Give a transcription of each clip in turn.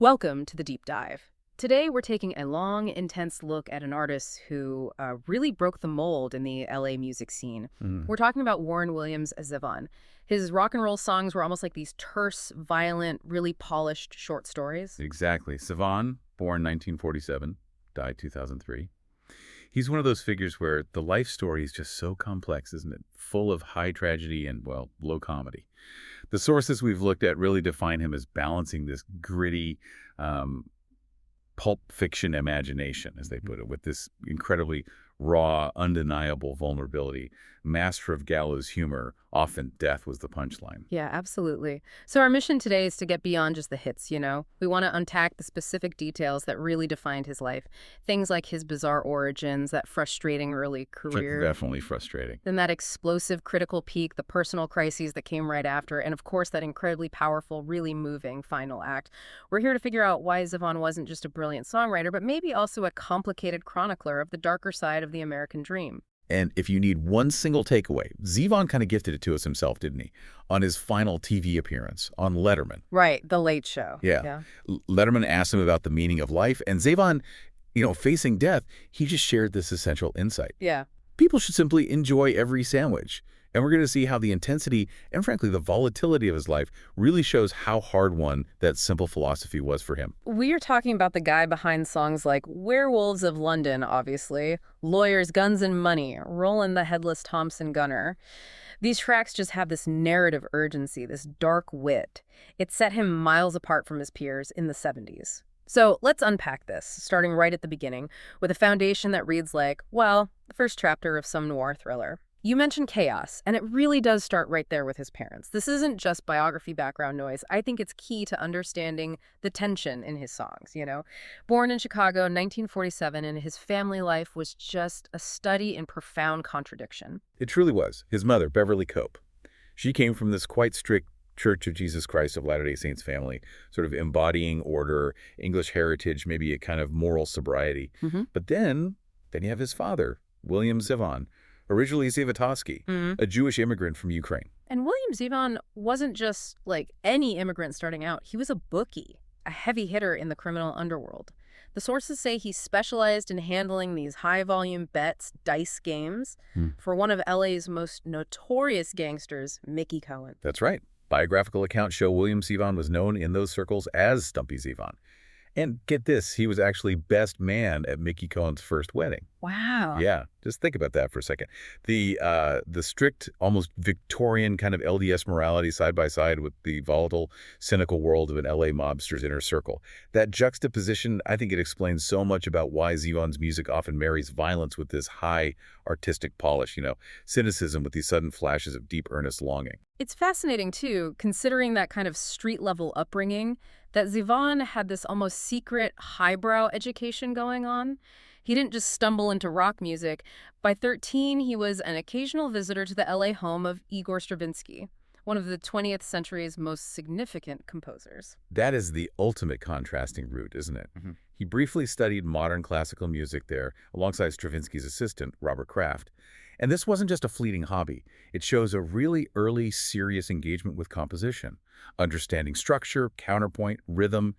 Welcome to the Deep Dive. Today we're taking a long, intense look at an artist who really broke the mold in the LA music scene. Mm, We're talking about Warren Williams Zevon. His rock and roll songs were almost like these terse, violent, really polished short stories. exactly. Zevon, born 1947, died 2003. He's one of those figures where the life story is just so complex, isn't it? Full of high tragedy and, well, low comedy. The sources we've looked at really define him as balancing this gritty um, pulp fiction imagination, as they put it, with this incredibly raw, undeniable vulnerability. Master of gallows humor, often death was the punchline. Yeah, absolutely. So our mission today is to get beyond just the hits, you know? We want to unpack the specific details that really defined his life. Things like his bizarre origins, that frustrating early career, Definitely frustrating. then that explosive critical peak, the personal crises that came right after, and of course that incredibly powerful, really moving final act. We're here to figure out why Zevon wasn't just a brilliant songwriter, but maybe also a complicated chronicler of the darker side of the American dream. And if you need one single takeaway, Zevon kind of gifted it to us himself, didn't he? On his final TV appearance on Letterman. Right, The Late Show. Yeah. Yeah. Letterman asked him about the meaning of life, and Zevon, facing death, he just shared this essential insight. Yeah. People should simply enjoy every sandwich. And we're going to see how the intensity and, frankly, the volatility of his life really shows how hard-won that simple philosophy was for him. We are talking about the guy behind songs like Werewolves of London, obviously, Lawyers, Guns, and Money, Rollin' the Headless Thompson Gunner. These tracks just have this narrative urgency, this dark wit. It set him miles apart from his peers in the 70s. So let's unpack this, starting right at the beginning, with a foundation that reads like, well, the first chapter of some noir thriller. You mentioned chaos, and it really does start right there with his parents. This isn't just biography background noise. I think it's key to understanding the tension in his songs, you know? Born in Chicago in 1947, and his family life was just a study in profound contradiction. It truly was. His mother, Beverly Cope, she came from this quite strict Church of Jesus Christ of Latter-day Saints family, sort of embodying order, English heritage, maybe a kind of moral sobriety. But then you have his father, William Zevon, originally Zivotofsky, a Jewish immigrant from Ukraine. And William Zevon wasn't just like any immigrant starting out. He was a bookie, a heavy hitter in the criminal underworld. The sources say he specialized in handling these high-volume bets, dice games, for one of LA's most notorious gangsters, Mickey Cohen. That's right. Biographical accounts show William Zevon was known in those circles as Stumpy Zevon. And get this, he was actually best man at Mickey Cohen's first wedding. Wow. Yeah, just think about that for a second. The strict, almost Victorian kind of LDS morality side by side with the volatile, cynical world of an LA mobster's inner circle. That juxtaposition, I think it explains so much about why Zevon's music often marries violence with this high artistic polish, cynicism with these sudden flashes of deep, earnest longing. It's fascinating, too, considering that kind of street-level upbringing, that Zevon had this almost secret, highbrow education going on. He didn't just stumble into rock music. By 13, he was an occasional visitor to the LA home of Igor Stravinsky, one of the 20th century's most significant composers. That is the ultimate contrasting route, isn't it? He briefly studied modern classical music there alongside Stravinsky's assistant, Robert Kraft. And this wasn't just a fleeting hobby. It shows a really early, serious engagement with composition, understanding structure, counterpoint, rhythm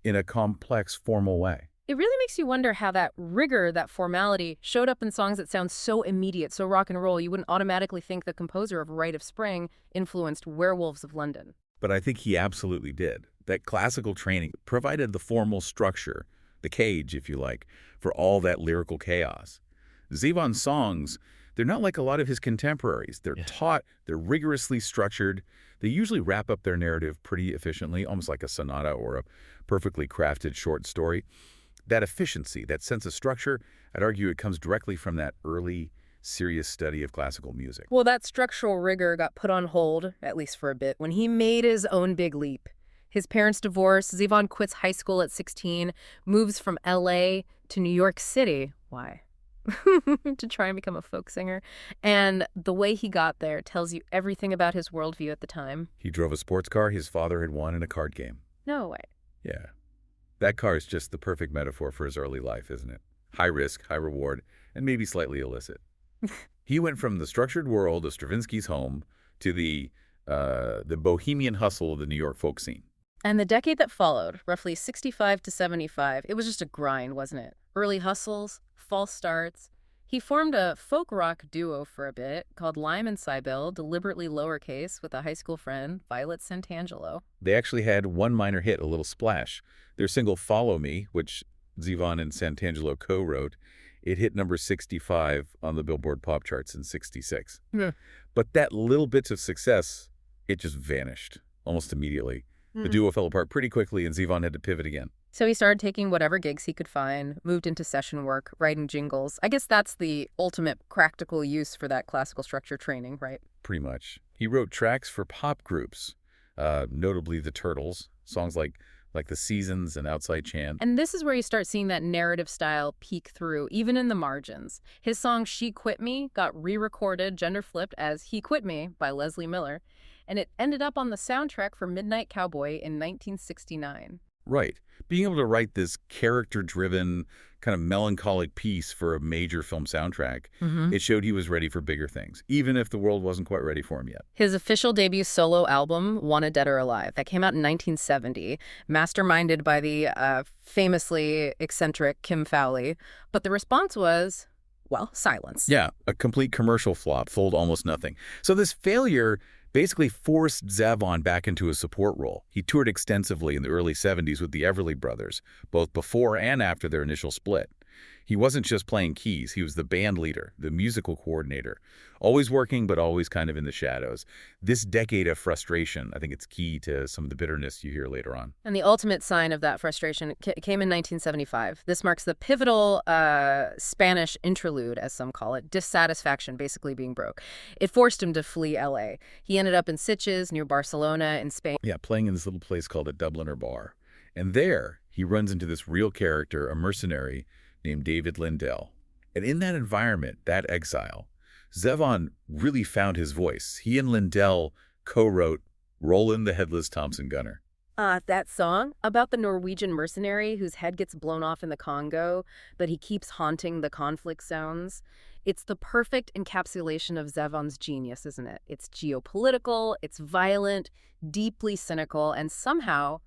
in a complex, formal way. It really makes you wonder how that rigor, that formality, showed up in songs that sound so immediate, so rock and roll. You wouldn't automatically think the composer of Rite of Spring influenced Werewolves of London. But I think he absolutely did. That classical training provided the formal structure, the cage, if you like, for all that lyrical chaos. Zevon's songs, they're not like a lot of his contemporaries. They're taught, they're rigorously structured. They usually wrap up their narrative pretty efficiently, almost like a sonata or a perfectly crafted short story. That efficiency, that sense of structure, I'd argue it comes directly from that early, serious study of classical music. Well, that structural rigor got put on hold, at least for a bit, when he made his own big leap. His parents divorced, Zevon quits high school at 16, moves from LA to New York City. Why? To try and become a folk singer. And the way he got there tells you everything about his worldview at the time. He drove a sports car his father had won in a card game. No way. Yeah. That car is just the perfect metaphor for his early life, isn't it? High risk, high reward, and maybe slightly illicit. He went from the structured world of Stravinsky's home to the bohemian hustle of the New York folk scene. And the decade that followed, roughly 65 to 75, it was just a grind, wasn't it? Early hustles, false starts. He formed a folk rock duo for a bit called Lime and Cybele, deliberately lowercase, with a high school friend, Violet Santangelo. They actually had one minor hit, a little splash. Their single Follow Me, which Zevon and Santangelo co-wrote, it hit number 65 on the Billboard pop charts in '66. Yeah. But that little bit of success, it just vanished almost immediately. The duo fell apart pretty quickly, and Zevon had to pivot again. So he started taking whatever gigs he could find, moved into session work, writing jingles. I guess that's the ultimate practical use for that classical structure training, right? Pretty much. He wrote tracks for pop groups, notably the Turtles, songs like The Seasons and Outside Chant. And this is where you start seeing that narrative style peek through, even in the margins. His song She Quit Me got re-recorded, gender-flipped, as He Quit Me by Leslie Miller, and it ended up on the soundtrack for Midnight Cowboy in 1969. Right. Being able to write this character-driven, kind of melancholic piece for a major film soundtrack, it showed he was ready for bigger things, even if the world wasn't quite ready for him yet. His official debut solo album, Wanted Dead or Alive, that came out in 1970, masterminded by the famously eccentric Kim Fowley. But the response was, well, silence. Yeah, a complete commercial flop, sold almost nothing. So this failure basically forced Zevon back into a support role. He toured extensively in the early '70s with the Everly Brothers, both before and after their initial split. He wasn't just playing keys, he was the band leader, the musical coordinator, always working but always kind of in the shadows. This decade of frustration, I think it's key to some of the bitterness you hear later on. And the ultimate sign of that frustration came in 1975. This marks the pivotal Spanish interlude, as some call it, dissatisfaction basically being broke. It forced him to flee L.A. He ended up in Sitges near Barcelona in Spain. Yeah, playing in this little place called a Dubliner Bar. And there, he runs into this real character, a mercenary named David Lindell. And in that environment, that exile, Zevon really found his voice. He and Lindell co-wrote Roland the Headless Thompson Gunner. That song about the Norwegian mercenary whose head gets blown off in the Congo, but he keeps haunting the conflict zones. It's the perfect encapsulation of Zevon's genius, isn't it? It's geopolitical, it's violent, deeply cynical, and somehow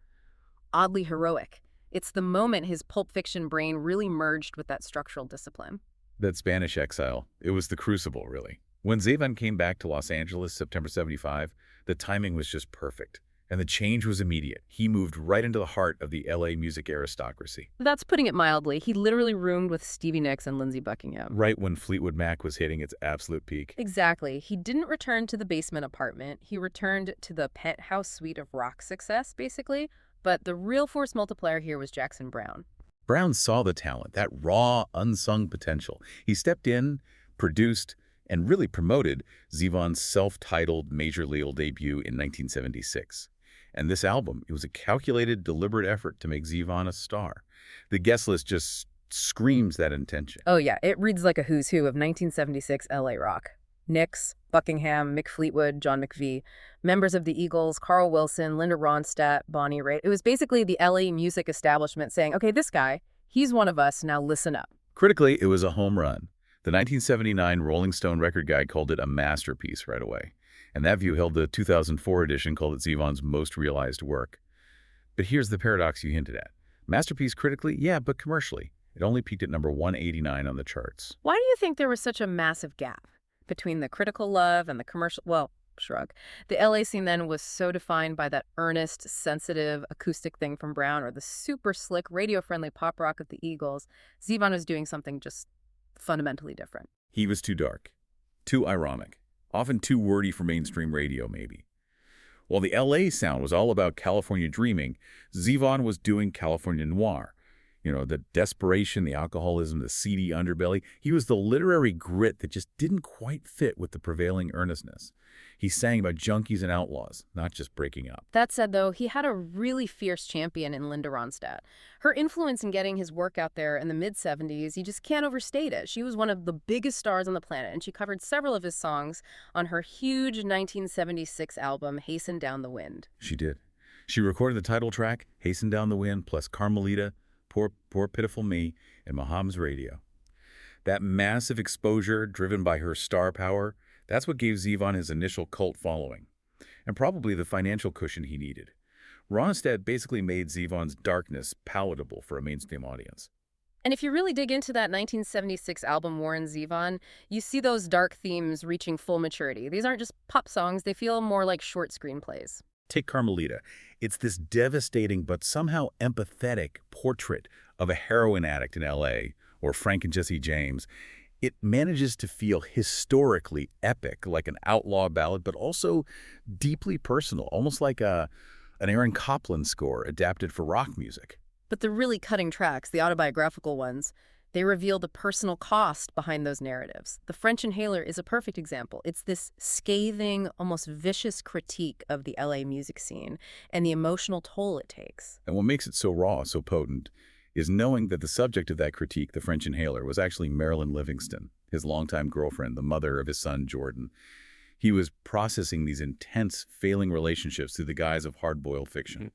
oddly heroic. It's the moment his Pulp Fiction brain really merged with that structural discipline. That Spanish exile, it was the crucible, really. When Zevon came back to Los Angeles, September '75, the timing was just perfect. And the change was immediate. He moved right into the heart of the LA music aristocracy. That's putting it mildly. He literally roomed with Stevie Nicks and Lindsey Buckingham. Right when Fleetwood Mac was hitting its absolute peak. Exactly. He didn't return to the basement apartment. He returned to the penthouse suite of rock success, basically. But the real force multiplier here was Jackson Browne. Browne saw the talent, that raw, unsung potential. He stepped in, produced, and really promoted Zevon's self-titled major label debut in 1976. And this album, it was a calculated, deliberate effort to make Zevon a star. The guest list just screams that intention. Oh yeah, it reads like a who's who of 1976 LA rock. Nicks, Buckingham, Mick Fleetwood, John McVie, members of the Eagles, Carl Wilson, Linda Ronstadt, Bonnie Raitt. It was basically the LA music establishment saying, okay, this guy, he's one of us, now listen up. Critically, it was a home run. The 1979 Rolling Stone record guide called it a masterpiece right away. And that view held the 2004 edition called it Zevon's most realized work. But here's the paradox you hinted at. Masterpiece critically, yeah, but commercially. It only peaked at number 189 on the charts. Why do you think there was such a massive gap between the critical love and the commercial, well, shrug. The LA scene then was so defined by that earnest, sensitive, acoustic thing from Browne or the super slick, radio-friendly pop rock of the Eagles. Zevon was doing something just fundamentally different. He was too dark, too ironic, often too wordy for mainstream radio, maybe. While the LA sound was all about California dreaming, Zevon was doing California noir. You know, the desperation, the alcoholism, the seedy underbelly. He was the literary grit that just didn't quite fit with the prevailing earnestness. He sang about junkies and outlaws, not just breaking up. That said, though, he had a really fierce champion in Linda Ronstadt. Her influence in getting his work out there in the mid-'70s, you just can't overstate it. She was one of the biggest stars on the planet, and she covered several of his songs on her huge 1976 album, Hasten Down the Wind. She did. She recorded the title track, Hasten Down the Wind, plus Carmelita, Poor Pitiful Me, and Maham's Radio. That massive exposure driven by her star power, that's what gave Zevon his initial cult following, and probably the financial cushion he needed. Ronstadt basically made Zevon's darkness palatable for a mainstream audience. And if you really dig into that 1976 album, Warren Zevon, you see those dark themes reaching full maturity. These aren't just pop songs, they feel more like short screenplays. Take Carmelita. It's this devastating but somehow empathetic portrait of a heroin addict in L.A., or Frank and Jesse James. It manages to feel historically epic, like an outlaw ballad, but also deeply personal, almost like an Aaron Copland score adapted for rock music. But the really cutting tracks, the autobiographical ones, they reveal the personal cost behind those narratives. The French Inhaler is a perfect example. It's this scathing, almost vicious critique of the LA music scene and the emotional toll it takes. And what makes it so raw, so potent, is knowing that the subject of that critique, The French Inhaler, was actually Marilyn Livingston, his longtime girlfriend, the mother of his son, Jordan. He was processing these intense, failing relationships through the guise of hard-boiled fiction.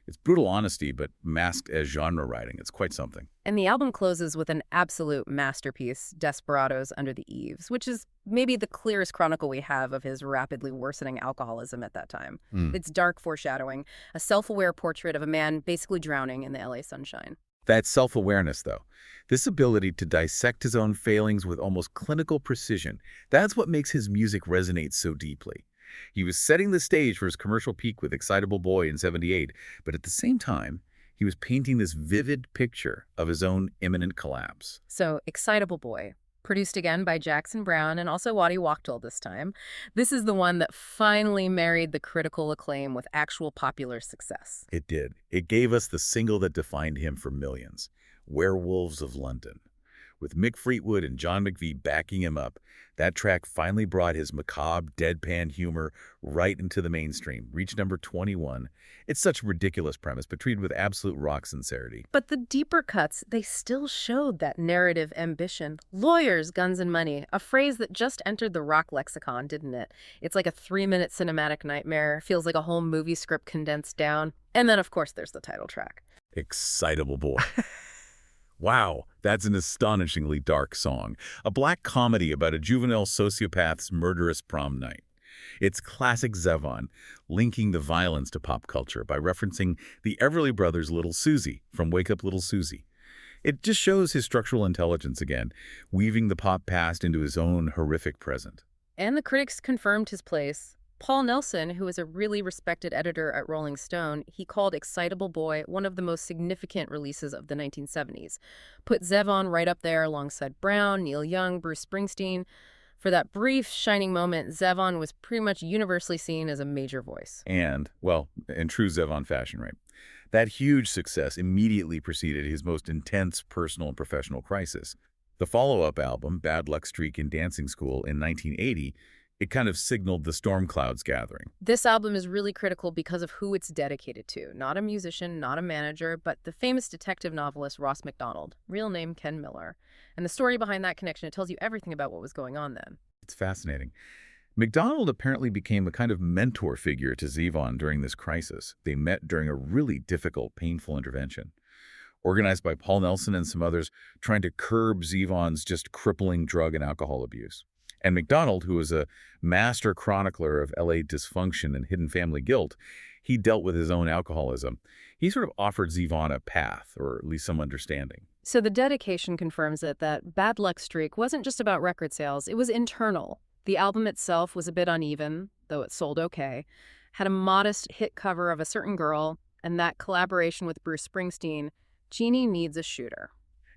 It's brutal honesty, but masked as genre writing. It's quite something. And the album closes with an absolute masterpiece, Desperados Under the Eaves, which is maybe the clearest chronicle we have of his rapidly worsening alcoholism at that time. It's dark foreshadowing, a self-aware portrait of a man basically drowning in the LA sunshine. That self-awareness, though, this ability to dissect his own failings with almost clinical precision, that's what makes his music resonate so deeply. He was setting the stage for his commercial peak with Excitable Boy in '78, but at the same time, he was painting this vivid picture of his own imminent collapse. So, Excitable Boy, produced again by Jackson Browne and also Waddy Wachtel this time. This is the one that finally married the critical acclaim with actual popular success. It did. It gave us the single that defined him for millions, Werewolves of London. With Mick Fleetwood and John McVie backing him up, that track finally brought his macabre, deadpan humor right into the mainstream, reached number 21. It's such a ridiculous premise, but treated with absolute rock sincerity. But the deeper cuts, they still showed that narrative ambition. Lawyers, guns, and money, a phrase that just entered the rock lexicon, didn't it? It's like a 3-minute cinematic nightmare, feels like a whole movie script condensed down. And then, of course, there's the title track. Excitable Boy. Wow, that's an astonishingly dark song. A black comedy about a juvenile sociopath's murderous prom night. It's classic Zevon, linking the violence to pop culture by referencing the Everly Brothers' Little Susie from Wake Up Little Susie. It just shows his structural intelligence again, weaving the pop past into his own horrific present. And the critics confirmed his place. Paul Nelson, who is a really respected editor at Rolling Stone, he called Excitable Boy one of the most significant releases of the 1970s. Put Zevon right up there alongside Brown, Neil Young, Bruce Springsteen. For that brief, shining moment, Zevon was pretty much universally seen as a major voice. And, well, in true Zevon fashion, right? That huge success immediately preceded his most intense personal and professional crisis. The follow-up album, Bad Luck Streak in Dancing School, in 1980, it kind of signaled the storm clouds gathering. This album is really critical because of who it's dedicated to. Not a musician, not a manager, but the famous detective novelist Ross MacDonald, real name Ken Miller. And the story behind that connection, it tells you everything about what was going on then. It's fascinating. MacDonald apparently became a kind of mentor figure to Zevon during this crisis. They met during a really difficult, painful intervention, organized by Paul Nelson and some others, trying to curb Zevon's just crippling drug and alcohol abuse. And MacDonald, who was a master chronicler of LA dysfunction and hidden family guilt, he dealt with his own alcoholism. He sort of offered Zevon a path, or at least some understanding. So the dedication confirms that Bad Luck Streak wasn't just about record sales, it was internal. The album itself was a bit uneven, though it sold okay, had a modest hit cover of A Certain Girl, and that collaboration with Bruce Springsteen, Jeannie Needs a Shooter.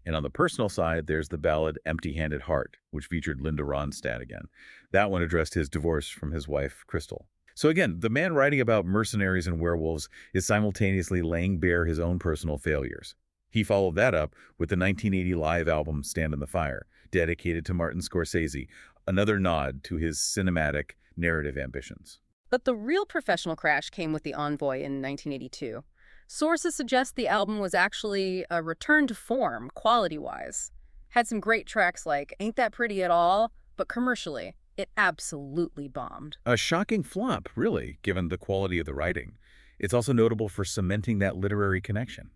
And on the personal side, there's the ballad Empty-Handed Heart, which featured Linda Ronstadt again. That one addressed his divorce from his wife, Crystal. So again, the man writing about mercenaries and werewolves is simultaneously laying bare his own personal failures. He followed that up with the 1980 live album Stand in the Fire, dedicated to Martin Scorsese, another nod to his cinematic narrative ambitions. But the real professional crash came with The Envoy in 1982. Sources suggest the album was actually a return to form, quality-wise. Had some great tracks like Ain't That Pretty at All, but commercially, it absolutely bombed. A shocking flop, really, given the quality of the writing. It's also notable for cementing that literary connection.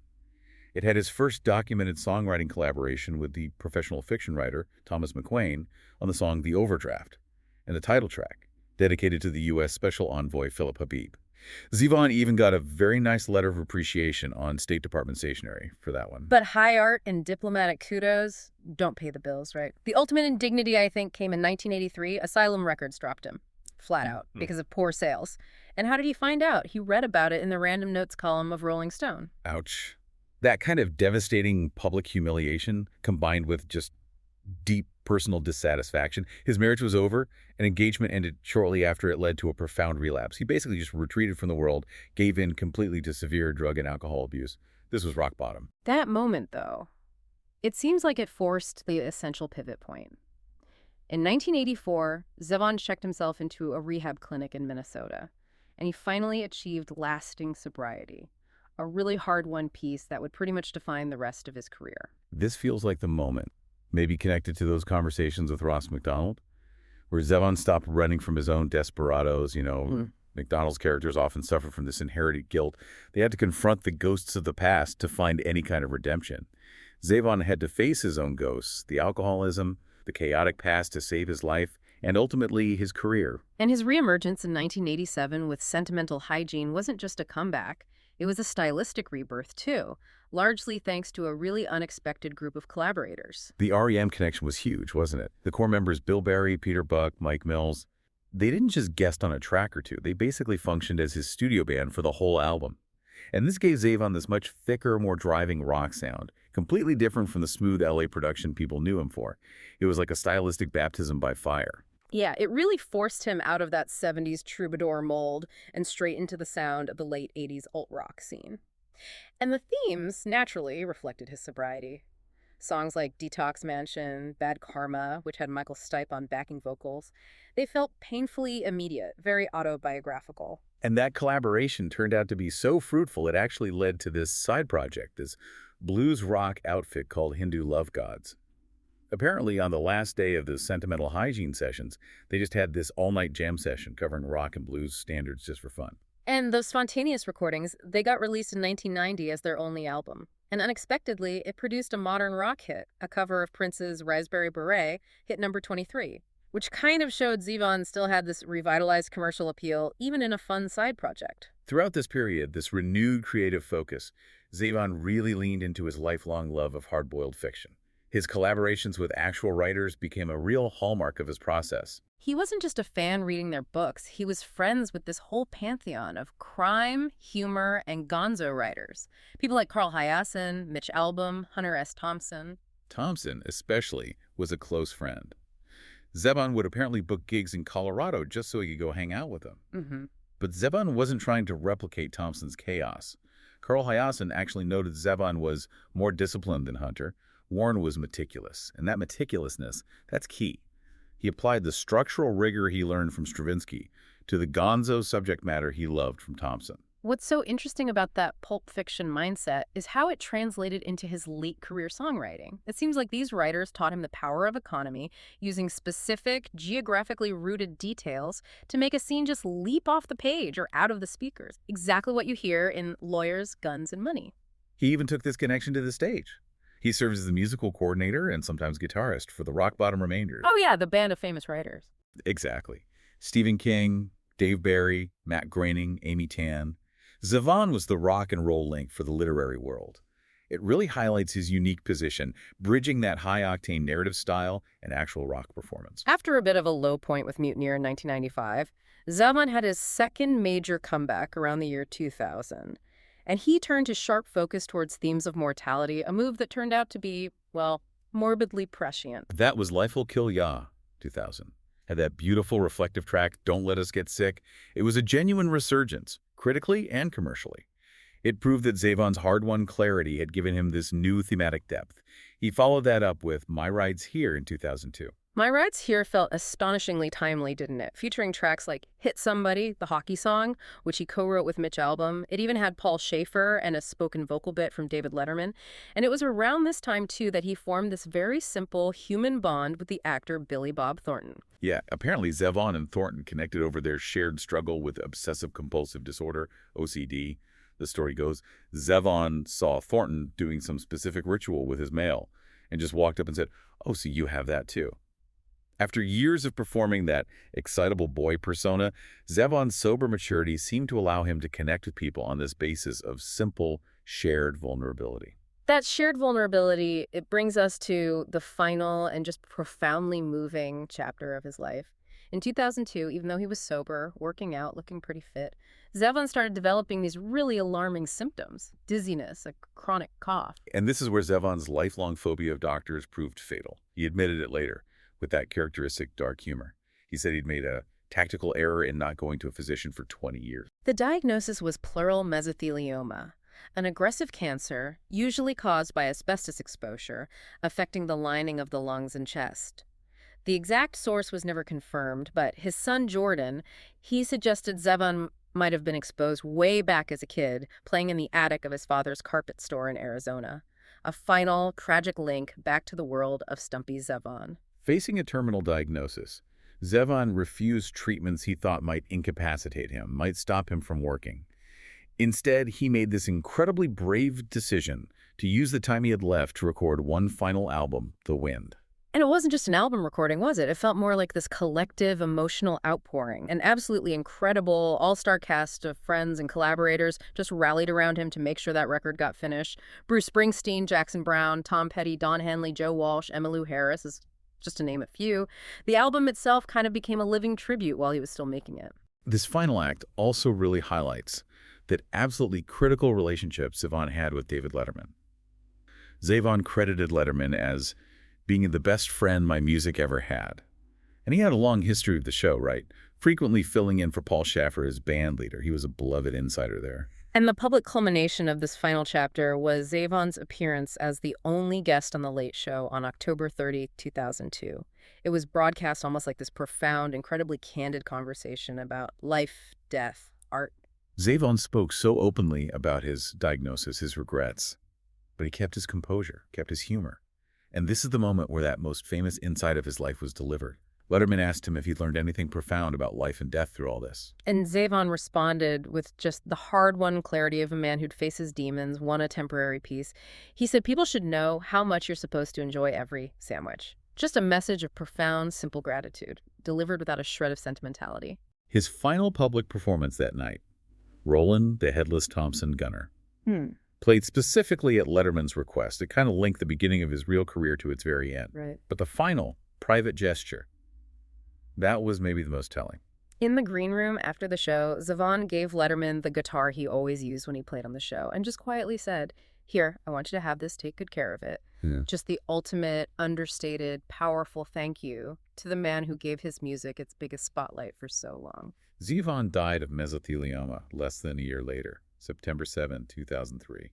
It had his first documented songwriting collaboration with the professional fiction writer Thomas McQuain on the song The Overdraft, and the title track, dedicated to the U.S. Special Envoy Philip Habib. Zevon even got a very nice letter of appreciation on State Department stationery for that one. But high art and diplomatic kudos don't pay the bills, right? The ultimate indignity, I think, came in 1983. Asylum Records dropped him, flat out, because of poor sales. And how did he find out? He read about it in the random notes column of Rolling Stone. Ouch. That kind of devastating public humiliation combined with just deep personal dissatisfaction. His marriage was over, and engagement ended shortly after it led to a profound relapse. He basically just retreated from the world, gave in completely to severe drug and alcohol abuse. This was rock bottom. That moment, though, it seems like it forced the essential pivot point. In 1984, Zevon checked himself into a rehab clinic in Minnesota, and he finally achieved lasting sobriety, a really hard-won piece that would pretty much define the rest of his career. This feels like the moment, maybe connected to those conversations with Ross MacDonald, where Zevon stopped running from his own desperados. MacDonald's characters often suffer from this inherited guilt. They had to confront the ghosts of the past to find any kind of redemption. Zevon had to face his own ghosts, the alcoholism, the chaotic past to save his life, and ultimately his career. And his reemergence in 1987 with Sentimental Hygiene wasn't just a comeback. It was a stylistic rebirth, too, largely thanks to a really unexpected group of collaborators. The R.E.M. connection was huge, wasn't it? The core members Bill Berry, Peter Buck, Mike Mills, they didn't just guest on a track or two. They basically functioned as his studio band for the whole album. And this gave Zevon this much thicker, more driving rock sound, completely different from the smooth L.A. production people knew him for. It was like a stylistic baptism by fire. Yeah, it really forced him out of that 70s troubadour mold and straight into the sound of the late 80s alt-rock scene. And the themes naturally reflected his sobriety. Songs like Detox Mansion, Bad Karma, which had Michael Stipe on backing vocals, they felt painfully immediate, very autobiographical. And that collaboration turned out to be so fruitful it actually led to this side project, this blues rock outfit called Hindu Love Gods. Apparently, on the last day of the Sentimental Hygiene sessions, they just had this all-night jam session covering rock and blues standards just for fun. And those spontaneous recordings, they got released in 1990 as their only album. And unexpectedly, it produced a modern rock hit, a cover of Prince's Raspberry Beret, hit number 23, which kind of showed Zevon still had this revitalized commercial appeal, even in a fun side project. Throughout this period, this renewed creative focus, Zevon really leaned into his lifelong love of hard-boiled fiction. His collaborations with actual writers became a real hallmark of his process. He wasn't just a fan reading their books. He was friends with this whole pantheon of crime, humor, and gonzo writers. People like Carl Hiaasen, Mitch Albom, Hunter S. Thompson. Thompson, especially, was a close friend. Zevon would apparently book gigs in Colorado just so he could go hang out with them. But Zevon wasn't trying to replicate Thompson's chaos. Carl Hiaasen actually noted Zevon was more disciplined than Hunter. Warren was meticulous, and that meticulousness, that's key. He applied the structural rigor he learned from Stravinsky to the gonzo subject matter he loved from Thompson. What's so interesting about that pulp fiction mindset is how it translated into his late career songwriting. It seems like these writers taught him the power of economy, using specific, geographically rooted details to make a scene just leap off the page or out of the speakers. Exactly what you hear in Lawyers, Guns, and Money. He even took this connection to the stage. He serves as the musical coordinator and sometimes guitarist for the Rock Bottom Remainders. Oh yeah, the band of famous writers. Exactly. Stephen King, Dave Barry, Matt Groening, Amy Tan. Zevon was the rock and roll link for the literary world. It really highlights his unique position, bridging that high-octane narrative style and actual rock performance. After a bit of a low point with Mutineer in 1995, Zevon had his second major comeback around the year 2000. And he turned his sharp focus towards themes of mortality, a move that turned out to be, well, morbidly prescient. That was Life Will Kill Ya, 2000. Had that beautiful reflective track, Don't Let Us Get Sick. It was a genuine resurgence, critically and commercially. It proved that Zevon's hard-won clarity had given him this new thematic depth. He followed that up with My Ride's Here in 2002. My Ride's Here felt astonishingly timely, didn't it? Featuring tracks like Hit Somebody, the hockey song, which he co-wrote with Mitch Albom. It even had Paul Schaefer and a spoken vocal bit from David Letterman. And it was around this time, too, that he formed this very simple human bond with the actor Billy Bob Thornton. Yeah, apparently Zevon and Thornton connected over their shared struggle with obsessive-compulsive disorder, OCD. The story goes, Zevon saw Thornton doing some specific ritual with his mail and just walked up and said, "Oh, so you have that too." After years of performing that excitable boy persona, Zevon's sober maturity seemed to allow him to connect with people on this basis of simple, shared vulnerability. That shared vulnerability, it brings us to the final and just profoundly moving chapter of his life. In 2002, even though he was sober, working out, looking pretty fit, Zevon started developing these really alarming symptoms: dizziness, a chronic cough. And this is where Zevon's lifelong phobia of doctors proved fatal. He admitted it later, with that characteristic dark humor. He said he'd made a tactical error in not going to a physician for 20 years. The diagnosis was pleural mesothelioma, an aggressive cancer usually caused by asbestos exposure, affecting the lining of the lungs and chest. The exact source was never confirmed, but his son Jordan, he suggested Zevon might have been exposed way back as a kid, playing in the attic of his father's carpet store in Arizona. A final, tragic link back to the world of Stumpy Zevon. Facing a terminal diagnosis, Zevon refused treatments he thought might incapacitate him, might stop him from working. Instead, he made this incredibly brave decision to use the time he had left to record one final album, The Wind. And it wasn't just an album recording, was it? It felt more like this collective emotional outpouring. An absolutely incredible all-star cast of friends and collaborators just rallied around him to make sure that record got finished. Bruce Springsteen, Jackson Browne, Tom Petty, Don Henley, Joe Walsh, Emmylou Harris, is just to name a few. The album itself kind of became a living tribute while he was still making it. This final act also really highlights that absolutely critical relationship Zevon had with David Letterman. Zevon credited Letterman as being the best friend my music ever had. And he had a long history of the show, right? Frequently filling in for Paul Shaffer as band leader. He was a beloved insider there. And the public culmination of this final chapter was Zevon's appearance as the only guest on The Late Show on October 30, 2002. It was broadcast almost like this profound, incredibly candid conversation about life, death, art. Zevon spoke so openly about his diagnosis, his regrets, but he kept his composure, kept his humor. And this is the moment where that most famous insight of his life was delivered. Letterman asked him if he'd learned anything profound about life and death through all this. And Zevon responded with just the hard-won clarity of a man who'd faced his demons, won a temporary peace. He said people should know how much you're supposed to enjoy every sandwich. Just a message of profound, simple gratitude, delivered without a shred of sentimentality. His final public performance that night, Roland the Headless Thompson Gunner, played specifically at Letterman's request. It kind of linked the beginning of his real career to its very end. Right. But the final, private gesture, that was maybe the most telling. In the green room after the show, Zevon gave Letterman the guitar he always used when he played on the show and just quietly said, "Here, I want you to have this, take good care of it." Yeah. Just the ultimate, understated, powerful thank you to the man who gave his music its biggest spotlight for so long. Zevon died of mesothelioma less than a year later, September 7, 2003.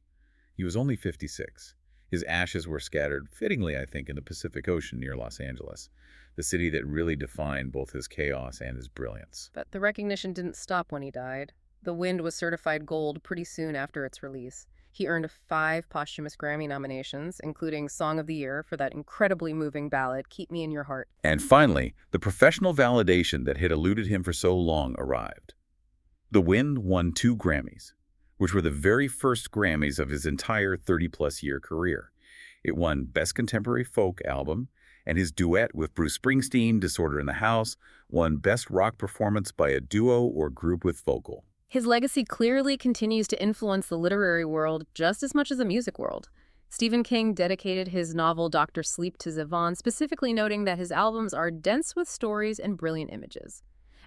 He was only 56. His ashes were scattered, fittingly, I think, in the Pacific Ocean near Los Angeles, the city that really defined both his chaos and his brilliance. But the recognition didn't stop when he died. The Wind was certified gold pretty soon after its release. He earned 5 posthumous Grammy nominations, including Song of the Year for that incredibly moving ballad, Keep Me in Your Heart. And finally, the professional validation that had eluded him for so long arrived. The Wind won 2 Grammys, which were the very first Grammys of his entire 30-plus year career. It won Best Contemporary Folk Album, and his duet with Bruce Springsteen, Disorder in the House, won Best Rock Performance by a Duo or Group with Vocal. His legacy clearly continues to influence the literary world just as much as the music world. Stephen King dedicated his novel Dr. Sleep to Zevon, specifically noting that his albums are dense with stories and brilliant images.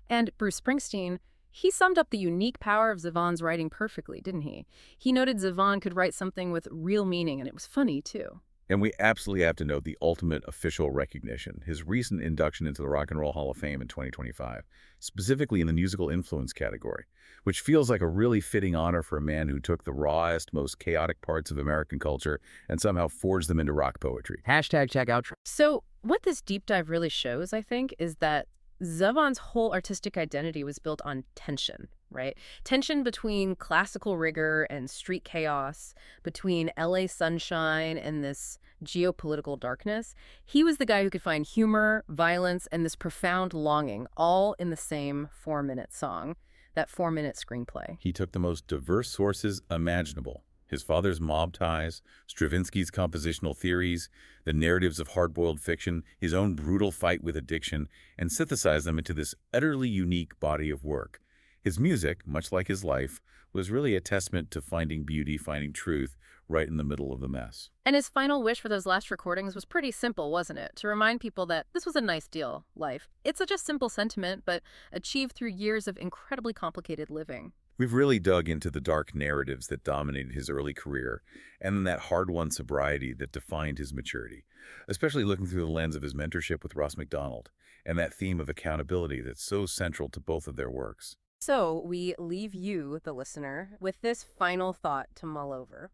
And Bruce Springsteen, he summed up the unique power of Zevon's writing perfectly, didn't he? He noted Zevon could write something with real meaning, and it was funny, too. And we absolutely have to note the ultimate official recognition, his recent induction into the Rock and Roll Hall of Fame in 2025, specifically in the musical influence category, which feels like a really fitting honor for a man who took the rawest, most chaotic parts of American culture and somehow forged them into rock poetry. #check outro. So what this deep dive really shows, I think, is that Zevon's whole artistic identity was built on tension, right? Tension between classical rigor and street chaos, between LA sunshine and this geopolitical darkness. He was the guy who could find humor, violence, and this profound longing all in the same 4-minute song, that 4-minute screenplay. He took the most diverse sources imaginable, His father's mob ties, Stravinsky's compositional theories, the narratives of hard-boiled fiction, his own brutal fight with addiction, and synthesize them into this utterly unique body of work. His music, much like his life, was really a testament to finding beauty, finding truth, right in the middle of the mess. And his final wish for those last recordings was pretty simple, wasn't it? To remind people that this was a nice deal, life. It's such a simple sentiment, but achieved through years of incredibly complicated living. We've really dug into the dark narratives that dominated his early career and then that hard-won sobriety that defined his maturity, especially looking through the lens of his mentorship with Ross MacDonald and that theme of accountability that's so central to both of their works. So we leave you, the listener, with this final thought to mull over.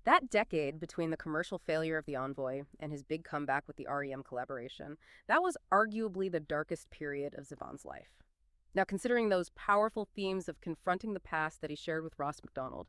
That decade between the commercial failure of the Envoy and his big comeback with the R.E.M. collaboration, that was arguably the darkest period of Zevon's life. Now, considering those powerful themes of confronting the past that he shared with Ross MacDonald,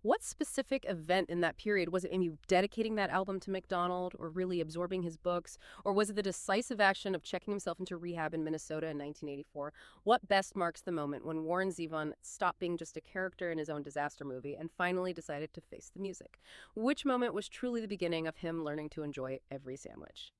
what specific event in that period was it? Maybe dedicating that album to MacDonald, or really absorbing his books, or was it the decisive action of checking himself into rehab in Minnesota in 1984? What best marks the moment when Warren Zevon stopped being just a character in his own disaster movie and finally decided to face the music? Which moment was truly the beginning of him learning to enjoy every sandwich?